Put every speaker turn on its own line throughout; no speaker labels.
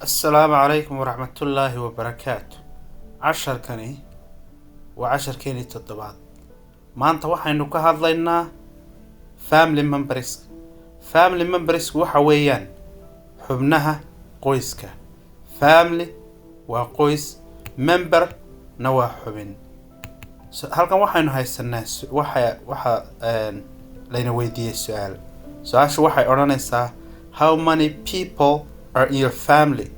السلام عليكم ورحمة الله وبركاته. casharkani waa casharkeeni toddobaad. maanta waxaynu ka hadlaynaa family members. family members waxa weeyaan xubnaha qoyska. family waa qoys, member na waa xubin. halkan waxaynu haysanaa waxa layna weydiiyay su'aal. su-aashu waxay odhanaysaa how many people are in your family?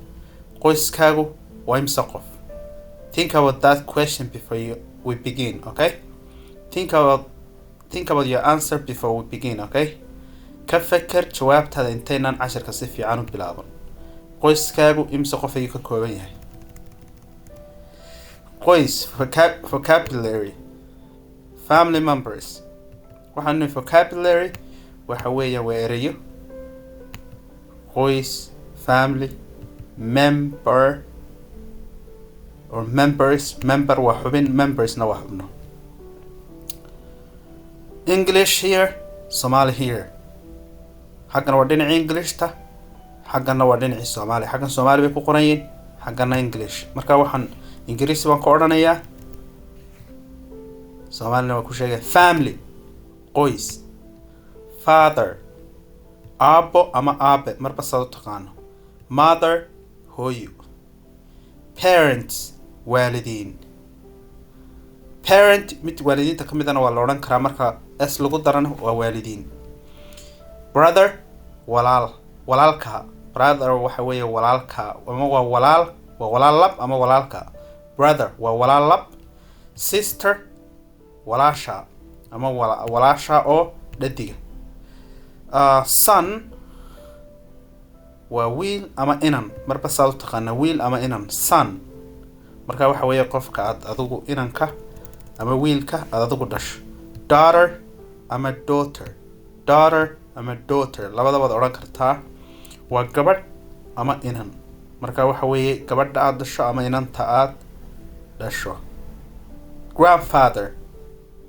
qoyskaagu waa imisa qof? Think about that question before we begin, okay? Think about your answer before we begin, okay? Ka fakar jawaabtaada intaynan casharka si fiican u bilaaban. qoyskaagu imisa qof ayuu ka kooban yahay? qoys, vocabulary, family members. waxaan vocabulary waxa weeyaan waa erayo. qoys, family, member or members. member waa xubin, members na waa xubno. English here, Somali here. xaggana waa dhinaci Englishta, xaggana waa dhinaci Somali. xaggan Somali bay ku qoran yihiin, xaggana English. marka waxaan Ingiriisi baan ka odhanayaa, Somalina waa ku sheegay family, qoys. Father, aabbo ama aabe marba saad u taqaano. Mother, hooyo. Parents, waalidiin. Parent mid waalidiinta ka midana waa la odhan karaa marka s lagu darana waa waalidiin. Brother, walaalka. Brother waxa weeye walaalka ama waa walaal lab ama walaalka. Brother waa walaal lab. Sister, walaasha ama walaasha oo dhadiga. Son waa wiil ama inan marba saad u taqaana, wiil ama inan. Son marka waxa weeye qofka aad adigu inanka ama wiilka aad adigu dhasho. Daughter ama daughter labadaba waad odhan kartaa. waa gabadh ama inan marka waxa weeye gabadha aad dhasho ama inanta aad dhasho.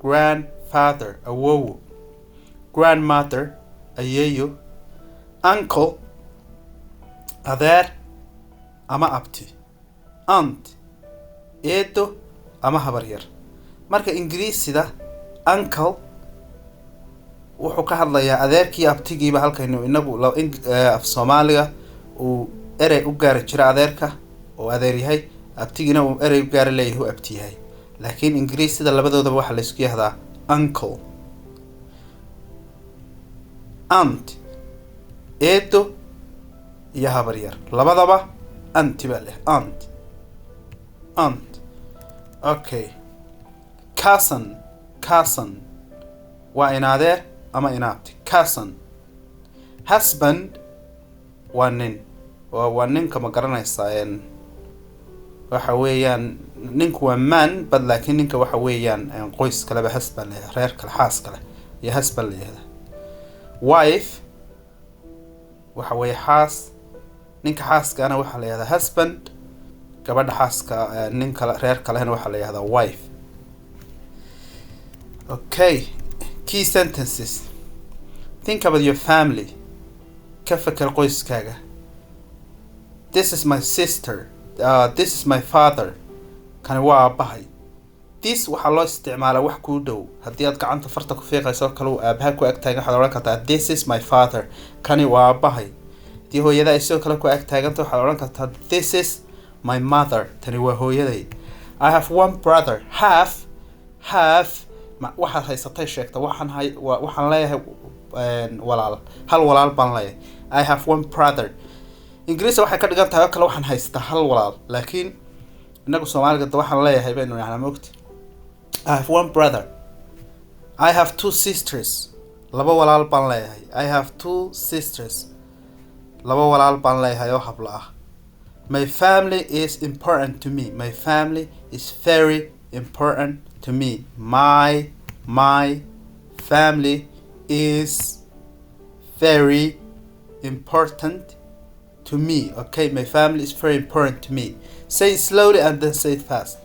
Grandfather awow. Grandmother ayeeyo. Uncle adeer ama abti. Aunt eedo ama habar yar. marka Ingiriisida uncle wuxuu ka hadlayaa adeerkii abtigiiba halkaynu inagu af Soomaaliga uu erey u gaari jira adeerka oo adeer yahay, abtigina uu erey u gaari leeyahay abti yahay. laakiin Ingiriisida labadoodaba waxa la isku yiraahdaa uncle. Aunt eedo iyo habar yar labadaba auntie baa leh. aunt. okay. cousin waa inadeer ama inaabti. cousin. husband waa nin. waa ninka ma garanaysaa waxa weeyaan ninku waa man bad, laakiin ninka waxa weeyaan qoys kale ba husband leh, reer kale, xaas kale iyo husband leeyahay. wife waxa weeye xaas. ninka xaaskana waxa la yiraahdaa husband. gabadha xaaska ninka reer kalena waxa la yiraahdaa wife. okay. key sentences. Think about your family. ka fakar qoyskaaga. This is my sister. This is my father. kani waa aabahay. This waxa loo isticmaalaa wax ku dhow. haddii aad gacanta farta ku fiiqayso kale uu aabaha ku ag taagan waxaad odhan kartaa this is my father. kani waa aabahay. haddii hooyada ay sidoo kale ku ag taaganta waxaad odhan kartaa this is my mother. tani waa hooyaday. I have one brother. Have waxaad haysatay sheegta. waxaan leeyahay walaal. hal walaal baan leeyahay. I have one brother. Ingiriisi waxay ka dhigan tahay kale waxaan haystaa hal walaal, laakiin inagu Soomaaliga waxaan leeyahay baynu yahay moogta. I have one brother. I have two sisters. laba walaal baan leeyahay. I have two sisters. laba walaal baan leeyahay oo habla ah. My family is important to me. My family is very important to me. My family is very important to me. Okay, my family is very important to me. Say it slowly and then say it fast.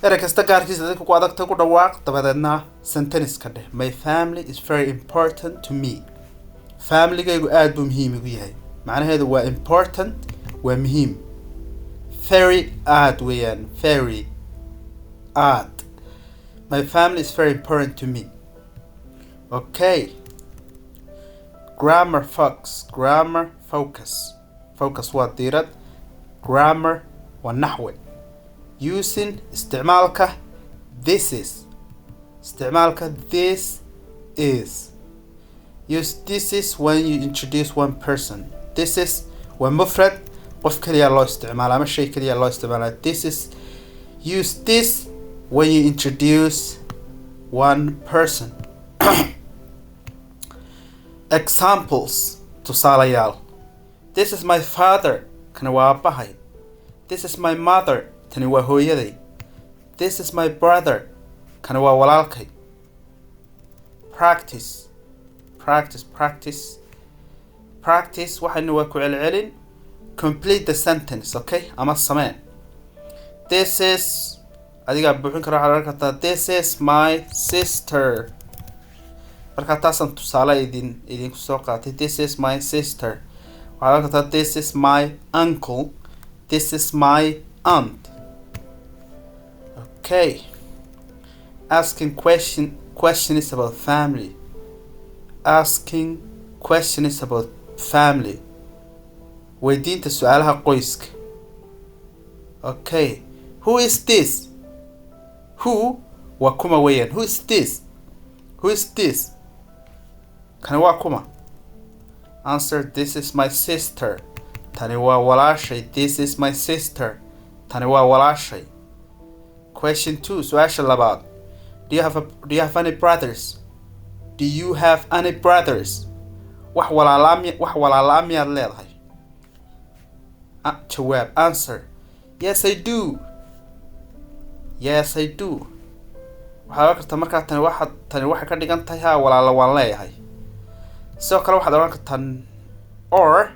erey kasta gaarkiisa dadku ku adagta ku dhawaaq dabadeedna sentence ka dheh. My family is very important to me. family-gaygu aad buu muhiim ugu yahay. macnaheedu waa important ومهم very odd ويان very odd. My family is very important to me. Okay. Grammar focus وديرد grammar والنحو. using استعمالك this is use this is when you introduce one person. this is ومفرد قف كليا الله استعمال مش شيء كليا الله استعمال. this is use this when you introduce one person. examples tusaalayaal. this is my father kani waa aabbahay. this is my mother tani waa hooyaday. this is my brother kani waa walaalkay. practice waxayna waa ku celcelin. complete the sentence. okay ama samee. this is adiga buuxin kara waxaad arki kartaa this is my sister. marka taasan tusaale idinku soo qaatay. this is my sister. waxaad arki kartaa this is my uncle. this is my aunt. okay. asking questions about family. weydiinta su'aalaha qoyska. okay. who is this? who waa kuma weeyaan. who is this? kani waa kuma. answer this is my sister. tani waa walaashay. this is my sister. tani waa walaashay. question 2 su'aasha labaad. do you have any brothers? wax walaalaa miyaad leedahay? jawaab. answer yes I do. waxaad oran kartaa markaa tani waxay ka dhigan tahay haa walaala waan leeyahay. sidoo kale waxaad oran kartaa or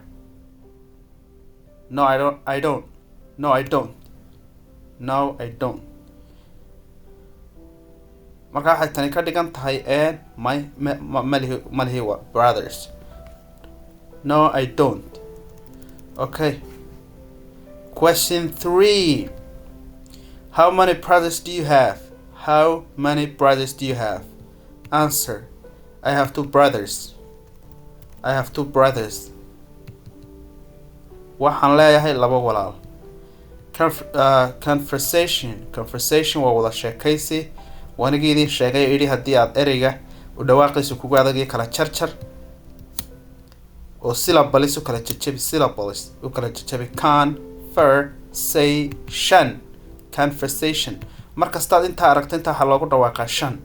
no I don't. markaa waxay tani ka dhigan tahay malihi brothers. no I don't. okay. question 3. how many brothers do you have? answer I have 2 brothers. waxaan leeyahay 2 walaal. conversation waa wada sheekaysi. waanigii idin sheegay idhi haddii aad ereyga u dhawaaqiisa kugu adagii kala jarjar oo syllables u kala jajabi. conversation markastaad intaa aragta intaa waxaa loogu dhawaaqaa 5.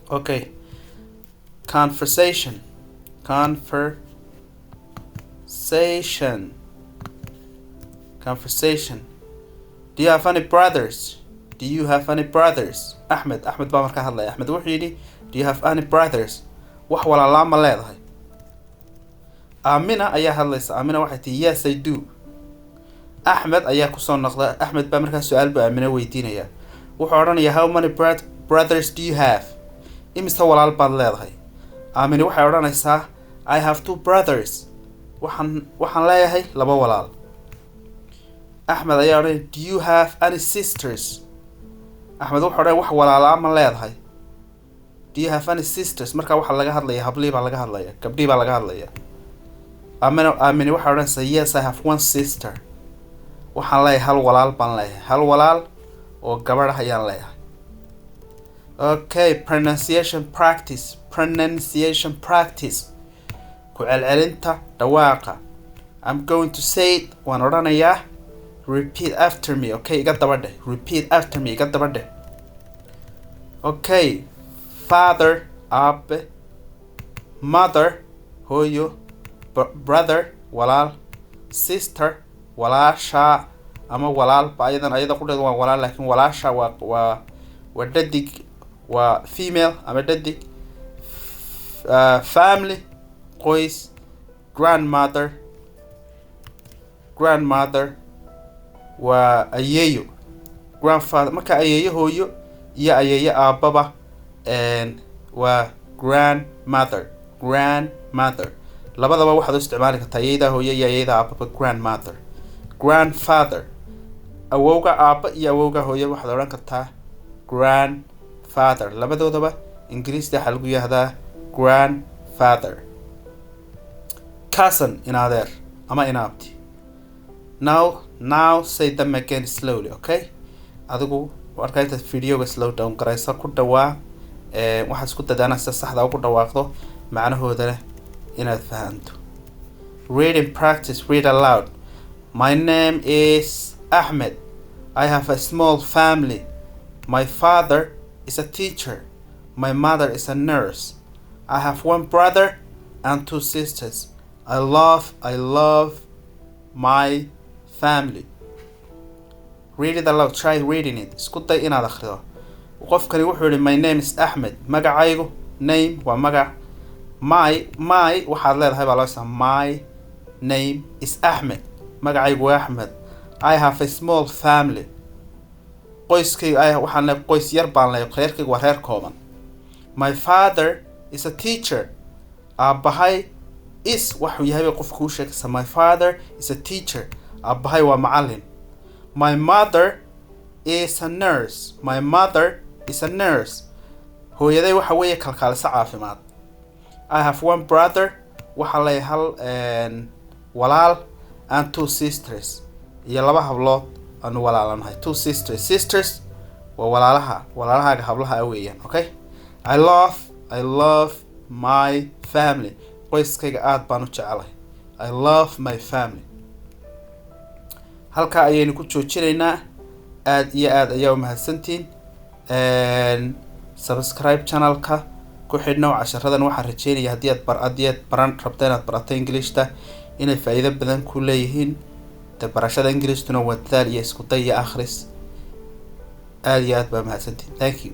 okay. conversation. do you have any brothers? Ahmed baa markaa hadlaya. Ahmed wuxuu yidhi do you have any brothers? wax walaalaa ma leedahay? Amina ayaa hadlaysa. Amina waxay tihi yes I do. Ahmed ayaa kusoo noqda. Ahmed baa markaa su'aal buu Amina weydiinaya. wuxuu odhanayaa how many brothers do you have? imisa walaal baad leedahay? Amina waxay odhanaysaa I have 2 brothers. waxaan leeyahay 2 walaal. Ahmed ayaa odhanaya do you have any sisters? Ahmed wuxuu odhanaya wax walaalaa ma leedahay? do you have any sisters? markaa waxaa laga hadlaya hablii baa laga hadlaya. gabdhii baa laga hadlaya. Amina waxay odhanaysaa yes I have 1 sister. waxaan leeyahay 1 walaal baan leeyahay. 1 walaal oo gabadh ayaan leeyahay. okay. pronunciation practice ku celcelinta dhawaaqa. I'm going to say it. waan odhanayaa repeat after me. okay iga daba dheh. repeat after me iga daba dheh. okay. father aabe. mother hooyo. brother walaal. sister walaasha ama walaal ba ayada qudheed waa walaal laakiin walaasha waa dhadig waa female ama dhadig. family qoys. grandmother waa ayeeyo. grandfather marka ayeeyo hooyo iyo ayeeyo aababa waa grandmother. labadaba waxaad u isticmaali kartaa ayayda hooyo iyo ayayda aababa grandmother. Grandfather, awowga aaba iyo awowga hooyo waxaad odhan kartaa grandfather. labadoodaba ingiriisida waxaa lagu yihahdaa grandfather. Cousin, in adeer ama in abti. Now say them again slowly, okay? adigu marka inta videoga slow down garaysa ku dhawaa waxaad isku dadaanaysaa saxda ugu dhawaaqdo macnahoodana inaad fahanto. Read in practice, read aloud. My name is Ahmed. I have a small family. My father is a teacher. My mother is a nurse. I have one brother and two sisters. I love my family. Read it aloud. Try reading it. Isku day inaad akhrido. Qofkani wuxuu yiri my name is Ahmed. Magacaygu name waa magac. My waxaad leedahay baa loo sameeyaa my name is Ahmed. Magacaygu waa Ahmed. I have a small family. Qoyskaygu waxaan leeyahay qoys yar baan leeyahay. Reerkaygu waa reer kooban. My father is a teacher. Aabahay is wuxuu yahay qofku sheegaysa my father is a teacher. Aabahay waa macallin. My mother is a nurse. My mother is a nurse. Hooyaday waxa weeye kalkaaliso caafimaad. I have one brother. Waxa leeyahay hal walaal and two sisters. Iyo laba hablood aan walaalanahay. Two sisters. Sisters waa walaalaha hablaha weeyaan, okay? I love my family. Qoyskayga aad baan u jecelahay. I love my family. halka ayaynu ku joojinaynaa. aad iyo aad ayaa u mahadsantiin. Subscribe channelka ku xidhnow casharadan. waxaan rajeynayaa haddii aad baran rabto inaad barato Englishta inay faa'iido badan ku leeyihiin. barashada Englishtu waa dadaal iyo isku day iyo akhris. aad iyo aad baa mahadsantiin. Thank you.